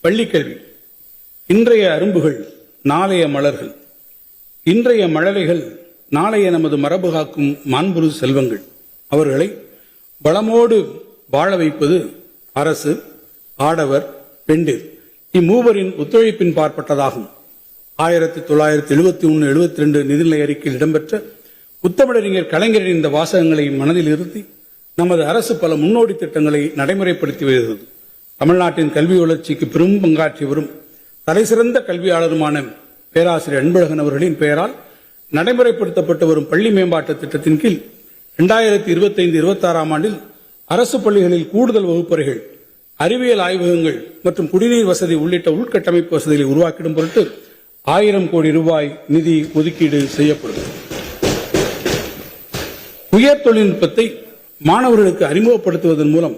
பள்ளிக்கல்வி. இன்றைய அரும்புகள் நாளைய மலர்கள், இன்றைய மழலைகள் நாளைய நமது மரபு காக்கும் மாண்புறு செல்வங்கள். அவர்களை வளமோடு வாழ வைப்பது அரசு, ஆடவர், பெண்டிர் இம்மூவரின் ஒத்துழைப்பின் பார்ப்பட்டதாகும். 1971-72 நிதிநிலை அறிக்கையில் இடம்பெற்ற முத்தமிழறிஞர் கலைஞரின் இந்த வாசகங்களை மனதில் இருத்தி நமது அரசு பல முன்னோடி திட்டங்களை நடைமுறைப்படுத்தி வருகிறது. தமிழ்நாட்டின் கல்வி வளர்ச்சிக்கு பெரும் பங்காற்றி வரும் தலைசிறந்த கல்வியாளருமான பேராசிரியர் அன்பழகன் அவர்களின் பெயரால் நடைமுறைப்படுத்தப்பட்டு வரும் பள்ளி மேம்பாட்டு திட்டத்தின் கீழ் 2025-26 ஆண்டில் அரசு பள்ளிகளில் கூடுதல் வகுப்பறைகள், அறிவியல் ஆய்வகங்கள் மற்றும் குடிநீர் வசதி உள்ளிட்ட உள்கட்டமைப்பு வசதிகளை உருவாக்கிடும் பொருட்டு 1000 கோடி ரூபாய் நிதி ஒதுக்கீடு செய்யப்படும். உயர் தொழில்நுட்பத்தை மாணவர்களுக்கு அறிமுகப்படுத்துவதன் மூலம்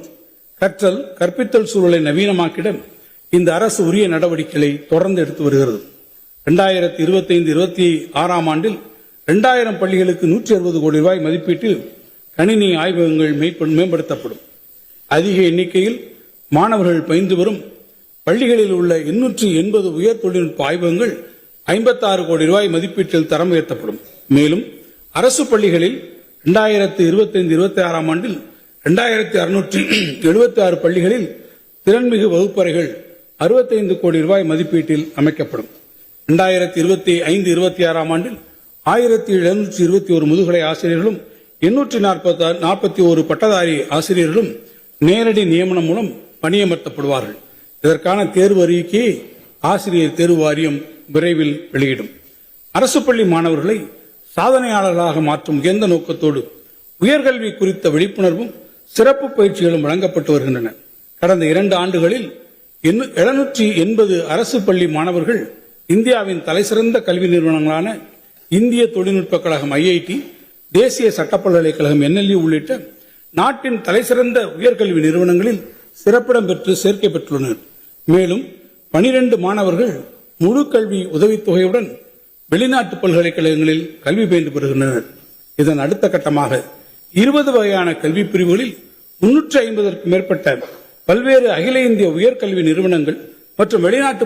கற்றல் கற்பித்தல் சூழலை நவீனமாக்கிட இந்த அரசு உரிய நடவடிக்கைகளை தொடர்ந்து எடுத்து வருகிறது. 2025-26 ஆண்டில் 2000 பள்ளிகளுக்கு 160 கோடி ரூபாய் மதிப்பீட்டில் கணினி ஆய்வகங்கள் மேம்படுத்தப்படும். அதிக எண்ணிக்கையில் மாணவர்கள் பயின்று வரும் பள்ளிகளில் உள்ள 880 உயர் தொழில்நுட்ப ஆய்வகங்கள் 56 கோடி ரூபாய் மதிப்பீட்டில் தரம் உயர்த்தப்படும். மேலும் அரசு பள்ளிகளில் 2025-26 ஆண்டில் 2676 பள்ளிகளில் திறன்மிகு வகுப்பறைகள் 65 கோடி ரூபாய் மதிப்பீட்டில் அமைக்கப்படும். 2025-26 ஆண்டில் 1721 முதுகலை ஆசிரியர்களும் 841 பட்டதாரி ஆசிரியர்களும் நேரடி நியமனம் மூலம் பணியமர்த்தப்படுவார்கள். இதற்கான தேர்வு அறிக்கையை ஆசிரியர் தேர்வு வாரியம் விரைவில் வெளியிடும். அரசு பள்ளி மாணவர்களை சாதனையாளர்களாக மாற்றும் உயர்ந்த நோக்கத்தோடு உயர்கல்வி குறித்த விழிப்புணர்வும் சிறப்பு பயிற்சிகளும் வழங்கப்பட்டு வருகின்றன. கடந்த 2 ஆண்டுகளில் 780 அரசு பள்ளி மாணவர்கள் இந்தியாவின் தலைசிறந்த கல்வி நிறுவனங்களான இந்திய தொழில்நுட்ப கழகம் IIT, தேசிய சட்டப் பல்கலைக்கழகம் NLU உள்ளிட்ட நாட்டின் தலைசிறந்த உயர்கல்வி நிறுவனங்களில் சிறப்பிடம் பெற்று சேர்க்கை பெற்றுள்ளனர். மேலும் 12 மாணவர்கள் முழு கல்வி உதவித்தொகையுடன் வெளிநாட்டு பல்கலைக்கழகங்களில் கல்வி பயின்று பெறுகின்றனர். இதன் அடுத்த கட்டமாக 20 வகையான கல்வி பிரிவுகளில் 350க்கும் மேற்பட்ட பல்வேறு அகில இந்திய உயர்கல்வி நிறுவனங்கள் மற்றும் வெளிநாட்டு